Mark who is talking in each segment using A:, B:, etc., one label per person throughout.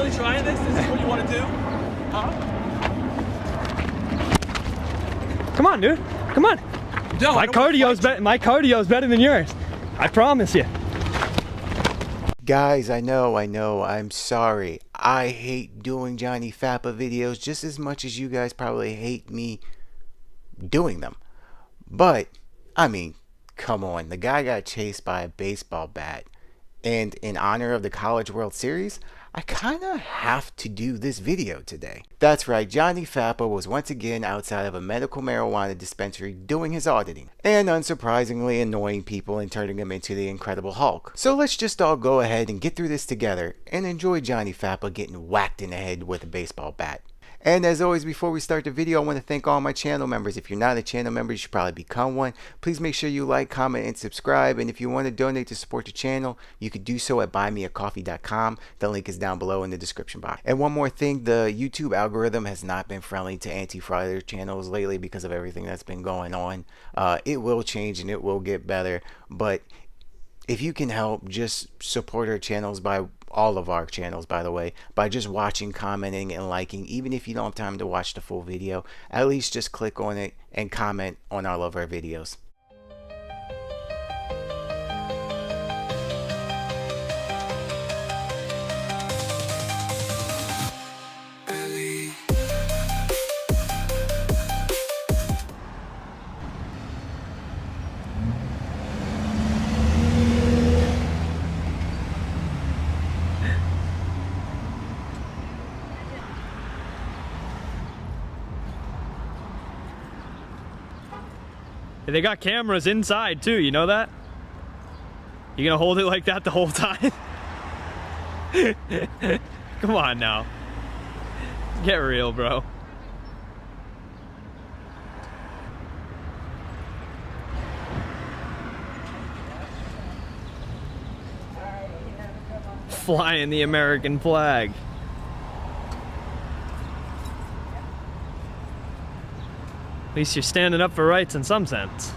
A: really trying this? Is this what you want to do? Huh?
B: Come on, dude. Come on.
A: No,
B: My cardio's better than yours. I promise you.
C: Guys, I know, I'm sorry. I hate doing Johnny Fappa videos just as much as you guys probably hate me doing them. But, I mean, come on. The guy got chased by a baseball bat. And in honor of the College World Series, I kind of have to do this video today. That's right, Johnny Fappa was once again outside of a medical marijuana dispensary doing his auditing, and unsurprisingly annoying people and turning them into the Incredible Hulk. So let's just all go ahead and get through this together and enjoy Johnny Fappa getting whacked in the head with a baseball bat. And as always, before we start the video, I want to thank all my channel members. If you're not a channel member, you should probably become one. Please make sure you like, comment, and subscribe. And if you want to donate to support the channel, you can do so at buymeacoffee.com. The link is down below in the description box. And one more thing, the YouTube algorithm has not been friendly to anti-Frauditor channels lately because of everything that's been going on. It will change and it will get better. But if you can help, just support our channels by all of our channels, by the way, by just watching, commenting, and liking. Even if you don't have time to watch the full video, at least just click on it and comment on all of our videos.
B: They got cameras inside too, you know that? You gonna hold it like that the whole time? Come on now. Get real, bro. Flying the American flag. At least you're standing up for rights in some sense.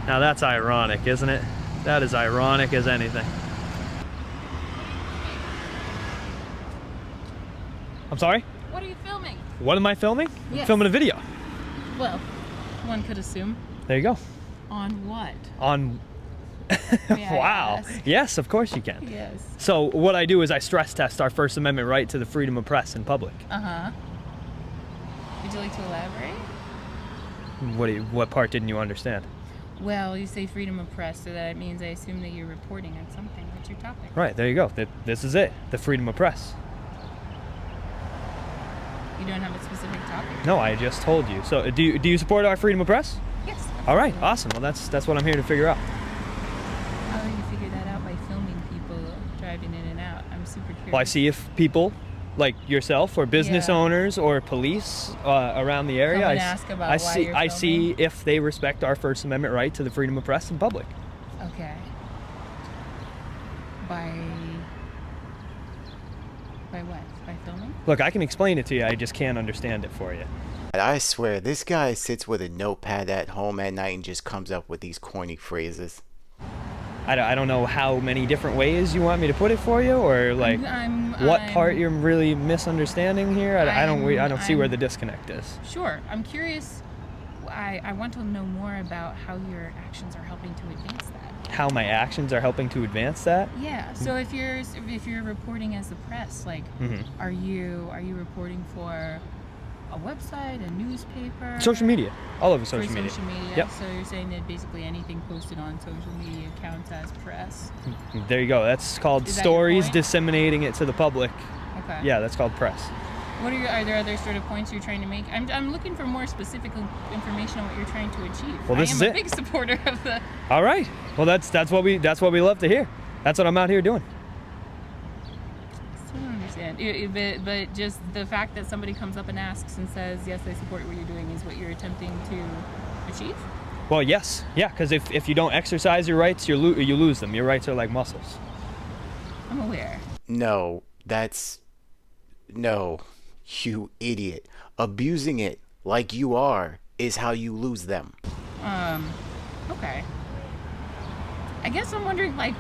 B: Now that's ironic, isn't it? That is ironic as anything. I'm sorry?
D: What are you filming?
B: What am I filming?
D: Yes.
B: I'm filming a video.
D: Well, one could assume.
B: There you go.
D: On what?
B: On... Wow. Yes, of course you can.
D: Yes.
B: So what I do is I stress test our First Amendment right to the freedom of press in public.
D: Uh-huh. Would you like to elaborate?
B: What part didn't you understand?
D: Well, you say freedom of press, so that means I assume that you're reporting on something. What's your topic?
B: Right, there you go. This is it. The freedom of press.
D: You don't have a specific topic?
B: No, I just told you. So do you support our freedom of press?
D: Yes.
B: All right, awesome. Well, that's what I'm here to figure out.
D: How do you figure that out? By filming people driving in and out? I'm super curious.
B: Well, I see if people like yourself or business owners or police around the area, I see if they respect our First Amendment right to the freedom of press in public.
D: Okay. By what? By filming?
B: Look, I can explain it to you, I just can't understand it for you.
C: I swear, this guy sits with a notepad at home at night and just comes up with these corny phrases.
B: I don't know how many different ways you want me to put it for you, or like what part you're really misunderstanding here. I don't see where the disconnect is.
D: Sure, I'm curious. I want to know more about how your actions are helping to advance that.
B: How my actions are helping to advance that?
D: Yeah. So if you're reporting as the press, like, are you reporting for a website, a newspaper?
B: Social media. All over social media.
D: Yep. So you're saying that basically anything posted on social media counts as press?
B: There you go. That's called stories, disseminating it to the public.
D: Okay.
B: Yeah, that's called press.
D: Are there other sort of points you're trying to make? I'm looking for more specific information on what you're trying to achieve.
B: Well, this is it.
D: I am a big supporter of the...
B: All right. Well, that's what we love to hear. That's what I'm out here doing.
D: I don't understand. But just the fact that somebody comes up and asks and says, yes, I support what you're doing, is what you're attempting to achieve?
B: Well, yes. Yeah, because if you don't exercise your rights, you lose them. Your rights are like muscles.
D: I'm aware.
C: No, no, you idiot. Abusing it like you are is how you lose them.
D: Okay. I guess I'm wondering, like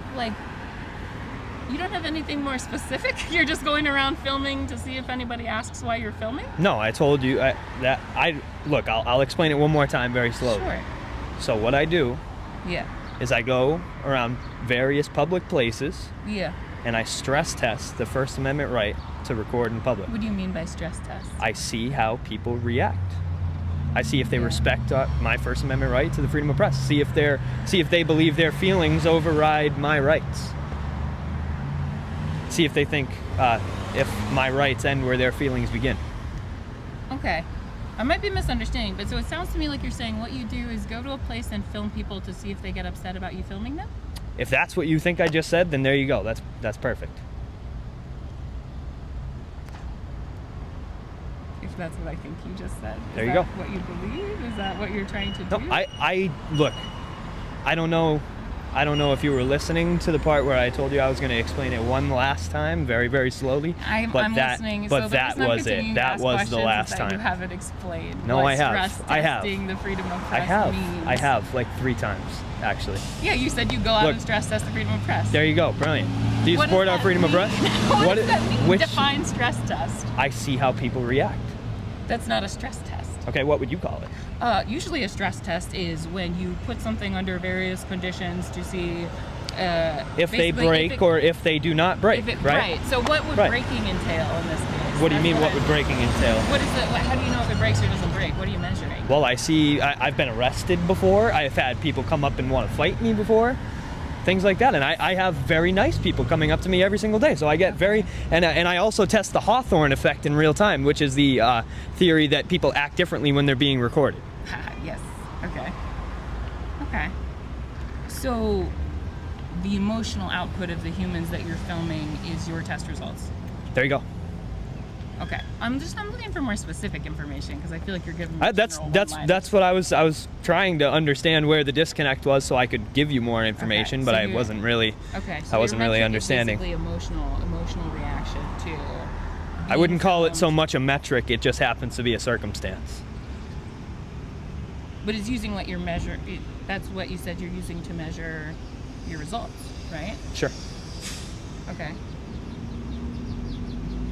D: you don't have anything more specific? You're just going around filming to see if anybody asks why you're filming?
B: No, I told you look, I'll explain it one more time very slowly.
D: Sure.
B: So what I do is I go around various public places and I stress test the First Amendment right to record in public.
D: What do you mean by stress test?
B: I see how people react. I see if they respect my First Amendment right to the freedom of press. See if they believe their feelings override my rights. See if they think if my rights end where their feelings begin.
D: Okay. I might be misunderstanding, but so it sounds to me like you're saying what you do is go to a place and film people to see if they get upset about you filming them?
B: If that's what you think I just said, then there you go. That's perfect.
D: If that's what I think you just said.
B: There you go.
D: Is that what you believe? Is that what you're trying to do?
B: No, I look, I don't know if you were listening to the part where I told you I was going to explain it one last time, very, very slowly.
D: I'm listening.
B: But
D: so
B: that was it. That was the last time.
D: You haven't explained.
B: No, I have.
D: The freedom of press means.
B: I have like 3 times, actually.
D: Yeah, you said you go out and stress test the freedom of press.
B: There you go. Brilliant. Do you support our freedom of press?
D: What does that mean? Define stress test.
B: I see how people react.
D: That's not a stress test.
B: Okay, what would you call it?
D: Usually a stress test is when you put something under various conditions to see
B: if they break or if they do not break, right?
D: Right. So what would breaking entail in this case?
B: What do you mean what would breaking entail?
D: What is it? How do you know if it breaks or doesn't break? What are you measuring?
B: Well, I've been arrested before. I've had people come up and want to fight me before. Things like that, and I have very nice people coming up to me every single day, so I get and I also test the Hawthorne effect in real time, which is the theory that people act differently when they're being recorded.
D: Yes. Okay. So the emotional output of the humans that you're filming is your test results.
B: There you go.
D: Okay. I'm looking for more specific information because I feel like you're giving me
B: that's what I was trying to understand where the disconnect was so I could give you more information, but I wasn't really understanding.
D: Basically emotional reaction to.
B: I wouldn't call it so much a metric, it just happens to be a circumstance.
D: But it's using what you're measuring. That's what you said you're using to measure your results, right?
B: Sure.
D: Okay.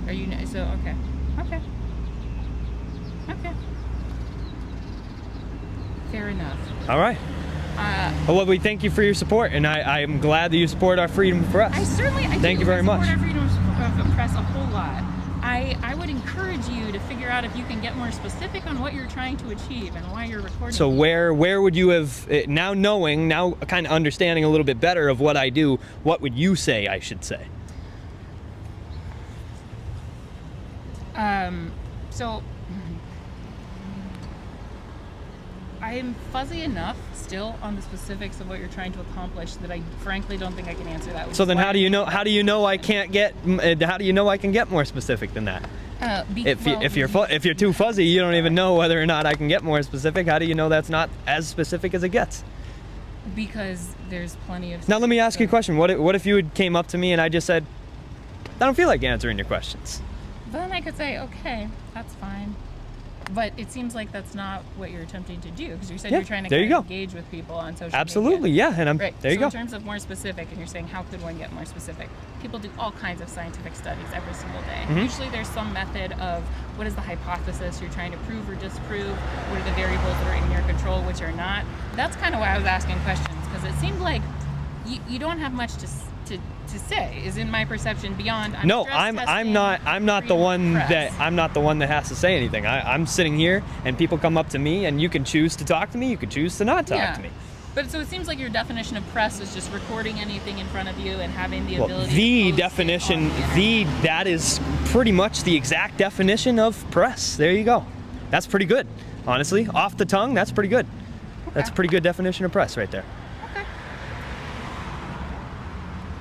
D: Are you so okay? Fair enough.
B: All right. Well, we thank you for your support, and I'm glad that you support our freedom of press.
D: Thank
B: you very much.
D: Support our freedom of press a whole lot. I would encourage you to figure out if you can get more specific on what you're trying to achieve and why you're recording.
B: So where would you have, now kind of understanding a little bit better of what I do, what would you say I should say?
D: So I'm fuzzy enough still on the specifics of what you're trying to accomplish that I frankly don't think I can answer that.
B: So then how do you know I can get more specific than that? If you're too fuzzy, you don't even know whether or not I can get more specific. How do you know that's not as specific as it gets?
D: Because there's plenty of.
B: Now let me ask you a question. What if you came up to me and I just said, I don't feel like answering your questions?
D: Then I could say, okay, that's fine. But it seems like that's not what you're attempting to do, because you said you're trying to engage with people on social media.
B: Absolutely, yeah, and there you go.
D: In terms of more specific, and you're saying how could one get more specific? People do all kinds of scientific studies every single day. Mm-hmm. Usually there's some method of what is the hypothesis you're trying to prove or disprove, what are the variables that are in your control, which are not. That's kind of why I was asking questions, because it seemed like you don't have much to say, is in my perception, beyond
B: I'm not the one that has to say anything. I'm sitting here and people come up to me and you can choose to talk to me, you can choose to not talk to me.
D: But so it seems like your definition of press is just recording anything in front of you and having the ability
B: that is pretty much the exact definition of press. There you go. That's pretty good. Honestly, off the tongue, that's pretty good. Okay. That's a pretty good definition of press right there.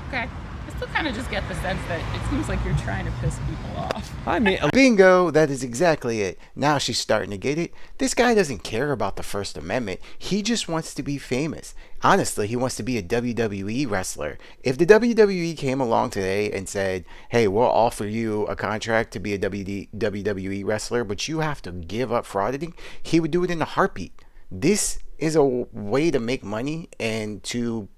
D: Okay. I still kind of just get the sense that it seems like you're trying to piss people off.
C: I mean, bingo, that is exactly it. Now she's starting to get it. This guy doesn't care about the First Amendment. He just wants to be famous. Honestly, he wants to be a WWE wrestler. If the WWE came along today and said, hey, we'll offer you a contract to be a WWE wrestler, but you have to give up frauditing, he would do it in a heartbeat. This is a way to make money and to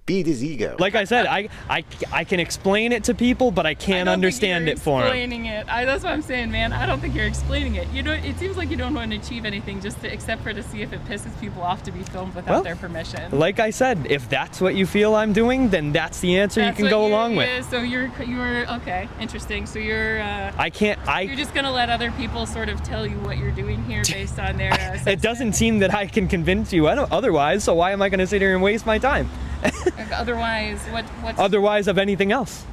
C: feed his ego.
B: Like I said, I can explain it to people, but I can't understand it for them.
D: Explaining it. That's what I'm saying, man. I don't think you're explaining it. You know, it seems like you don't want to achieve anything except for to see if it pisses people off to be filmed without their permission.
B: Like I said, if that's what you feel I'm doing, then that's the answer you can go along with.
D: So you're okay. Interesting. So you're. You're just gonna let other people sort of tell you what you're doing here based on their.
B: It doesn't seem that I can convince you otherwise. So why am I going to sit here and waste my time?
D: Otherwise, what's
B: otherwise of anything else?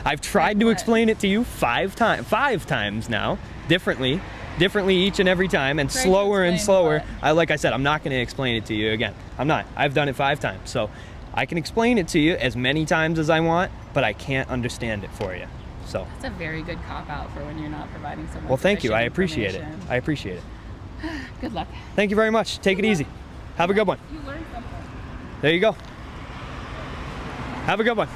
B: I've tried to explain it to you five times now, differently each and every time, and slower and slower. Like I said, I'm not going to explain it to you again. I'm not. I've done it 5 times, so I can explain it to you as many times as I want, but I can't understand it for you. So
D: that's a very good cop out for when you're not providing someone.
B: Well, thank you. I appreciate it. I appreciate it.
D: Good luck.
B: Thank you very much. Take it easy. Have a good one.
D: You learned something.
B: There you go. Have a good one.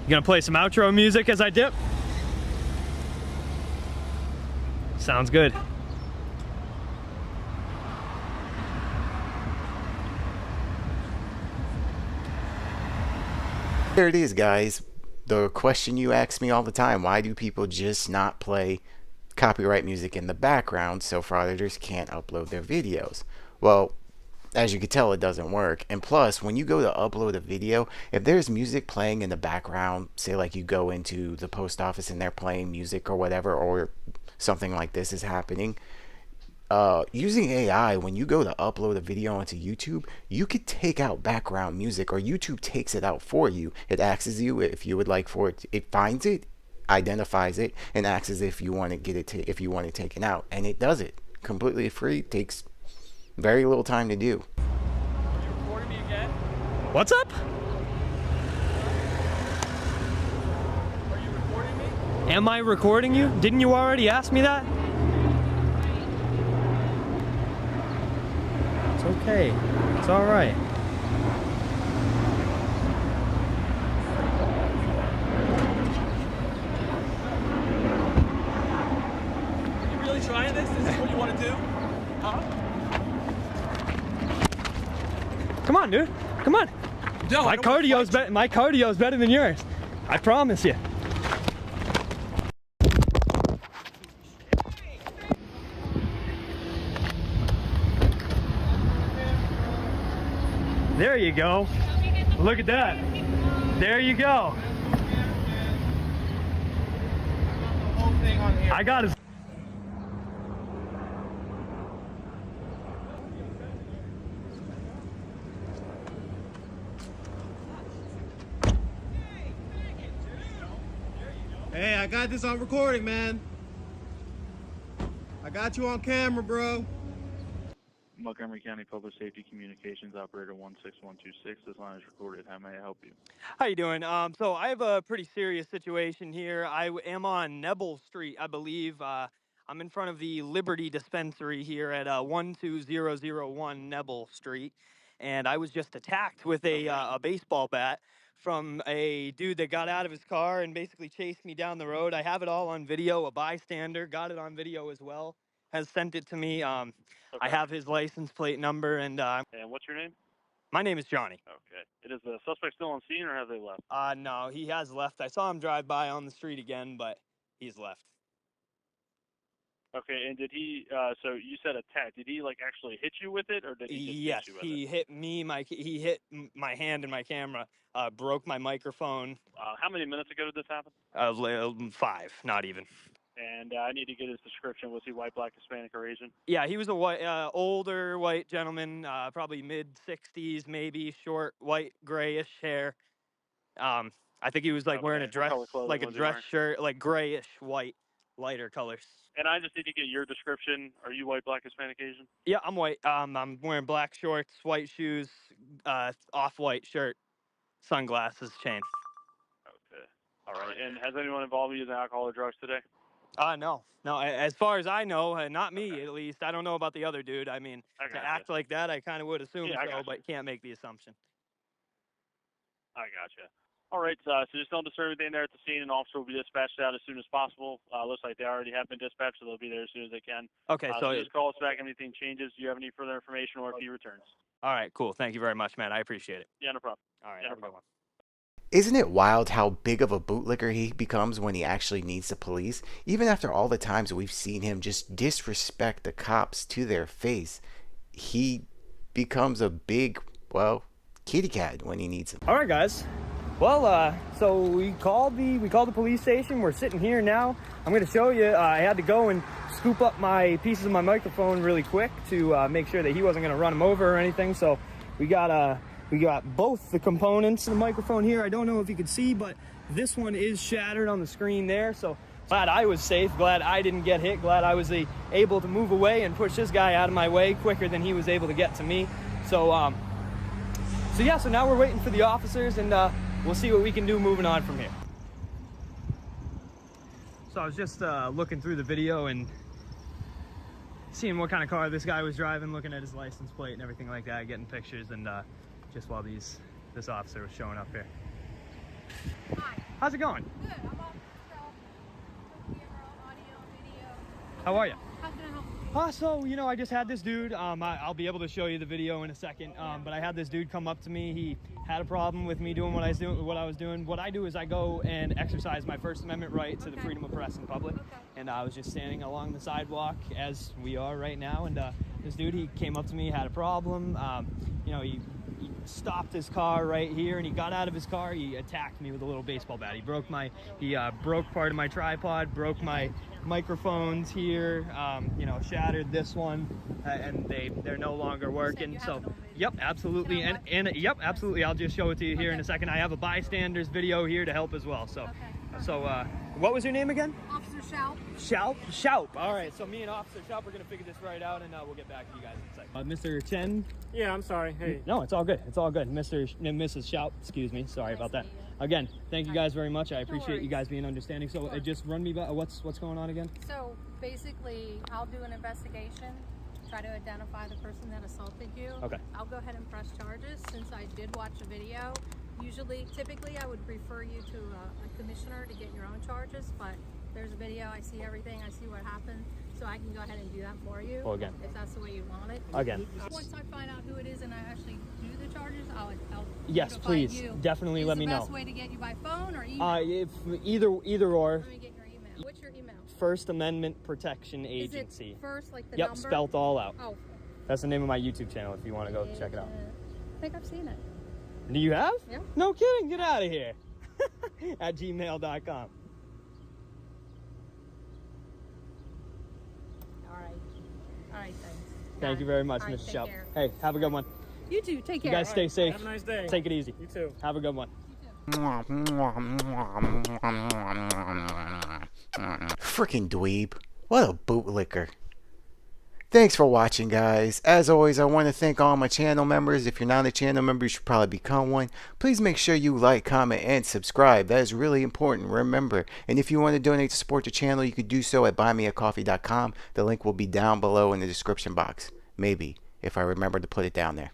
B: You gonna play some outro music as I dip? Sounds good.
C: There it is, guys. The question you ask me all the time: why do people just not play copyright music in the background so frauditors can't upload their videos? Well, as you can tell, it doesn't work. And plus, when you go to upload a video, if there's music playing in the background, say like you go into the post office and they're playing music or whatever, or something like this is happening, using AI, when you go to upload a video onto YouTube, you could take out background music, or YouTube takes it out for you. It asks you if you would like for it. It finds it, identifies it, and asks if you want to get it if you want it taken out, and it does it completely free. Takes very little time to do.
A: Are you recording me again?
B: What's up?
A: Are you recording me?
B: Am I recording you? Didn't you already ask me that? It's okay. It's all right.
A: Are you really trying this? Is this what you want to do? Huh?
B: Come on, dude. Come on.
A: No,
B: My cardio's better than yours. I promise you. There you go. Look at that. There you go. I got his.
E: Hey, I got this on recording, man. I got you on camera, bro.
F: Montgomery County Public Safety Communications Operator 16126. This line is recorded. How may I help you?
B: How you doing? So I have a pretty serious situation here. I am on Nebel Street, I believe. I'm in front of the Liberty Dispensary here at 12001 Nebel Street, and I was just attacked with a baseball bat from a dude that got out of his car and basically chased me down the road. I have it all on video. A bystander got it on video as well, has sent it to me.
F: Okay.
B: I have his license plate number, and
F: And what's your name?
B: my name is Johnny.
F: Okay. Is the suspect still on scene or have they left?
B: No, he has left. I saw him drive by on the street again, but he's left.
F: Okay, and did he, so you said attack. Did he, like, actually hit you with it, or did he just
B: Yes,
F: hit you with
B: he
F: it?
B: hit me. He hit my hand and my camera. Broke my microphone.
F: How many minutes ago did this happen?
B: 5, not even.
F: And I need to get his description. Was he white, black, Hispanic, or Asian?
B: Yeah, he was a white, older white gentleman, probably mid-60s, maybe, short, white, grayish hair. I think he was like wearing a
F: Okay. What
B: dress,
F: color clothing
B: like a
F: was he
B: dress
F: wearing?
B: shirt, like grayish white, lighter colors.
F: And I just need to get your description. Are you white, black, Hispanic, Asian?
B: Yeah, I'm white. I'm wearing black shorts, white shoes, off-white shirt, sunglasses, chain.
F: Okay. All right. And has anyone involved in using alcohol or drugs today?
B: No. As far as I know, not me at least. I don't know about the other dude. I mean,
F: I
B: to
F: gotcha.
B: act like that, I kind of would assume
F: Yeah, I
B: so,
F: gotcha.
B: but can't make the assumption.
F: I gotcha. All right, so just don't disturb anything there at the scene. An officer will be dispatched out as soon as possible. Looks like they already have been dispatched, so they'll be there as soon as they can.
B: Okay,
F: So just call us back if anything changes. Do you have any further information or if he returns?
B: all right, cool. Thank you very much, man. I appreciate it.
F: Yeah, no problem.
B: All right,
F: Yeah, no
B: have a good
F: problem.
B: one.
C: Isn't it wild how big of a bootlicker he becomes when he actually needs the police? Even after all the times we've seen him just disrespect the cops to their face, he becomes a big, well, kitty cat when he needs them.
B: All right, guys. Well, so we called the police station. We're sitting here now. I'm going to show you. I had to go and scoop up my pieces of my microphone really quick to make sure that he wasn't going to run him over or anything. So we got both the components of the microphone here. I don't know if you can see, but this one is shattered on the screen there. So glad I was safe. Glad I didn't get hit. Glad I was able to move away and push this guy out of my way quicker than he was able to get to me. So yeah. So now we're waiting for the officers and. We'll see what we can do moving on from here. So I was just looking through the video and seeing what kind of car this guy was driving, looking at his license plate and everything like that, getting pictures, and just while this officer was showing up here.
G: Hi.
B: How's it going?
G: Good. I'm off the cell. Camera, audio, video.
B: How are you?
G: How can I help you?
B: So, you know, I just had this dude, I'll be able to show you the video in a second, but I had this dude come up to me. He had a problem with me doing what I was doing. What I do is I go and exercise my First Amendment right to the freedom of press in public.
G: Okay.
B: And I was just standing along the sidewalk as we are right now, and this dude, he came up to me, had a problem. You know, he stopped his car right here, and he got out of his car. He attacked me with a little baseball bat. He broke part of my tripod, broke my microphones here, you know, shattered this one, and they're no longer working. So yep, absolutely. And yep, absolutely. I'll just show it to you here in a second. I have a bystander's video here to help as well. So what was your name again?
G: Officer Shout.
B: Shoup. All right, so me and Officer Shoup, we're gonna figure this right out, and we'll get back to you guys in a second. Mr. Chen.
H: Yeah, I'm sorry. Hey.
B: No, it's all good. It's all good. Mr. and Mrs. Shoup, excuse me. Sorry about that. Again, thank you guys very much. I appreciate you guys being understanding. So just run me back. What's going on again?
G: So basically, I'll do an investigation, try to identify the person that assaulted you.
B: Okay.
G: I'll go ahead and press charges since I did watch a video. Typically, I would refer you to a commissioner to get your own charges, but there's a video, I see everything, I see what happened, so I can go ahead and do that for you.
B: Well, again.
G: If that's the way you want it.
B: Again.
G: Once I find out who it is and I actually do the charges, I'll
B: Yes,
G: notify
B: please.
G: you.
B: Definitely let me know.
G: Is the best way to get you by phone or email?
B: If either or.
G: Let me get your email. What's your email?
B: First Amendment Protection Agency.
G: Is it first, like the
B: Yep,
G: number?
B: spelt all out.
G: Oh.
B: That's the name of my YouTube channel if you want to go check it out.
G: I think I've seen it.
B: Do you have?
G: Yeah.
B: No kidding. Get out of here. At gmail.com.
G: All right. All right, thanks.
B: Thank you very much,
G: All right,
B: Mr.
G: take
B: Shoup.
G: care.
B: Hey, have a good one.
G: You too. Take care.
B: You guys stay safe.
H: Have a nice day.
B: Take it easy.
H: You too.
B: Have a good one.
C: Frickin' dweeb. What a bootlicker. Thanks for watching, guys. As always, I want to thank all my channel members. If you're not a channel member, you should probably become one. Please make sure you like, comment, and subscribe. That is really important, remember. And if you want to donate to support the channel, you could do so at buymeacoffee.com. The link will be down below in the description box. Maybe, if I remember to put it down there.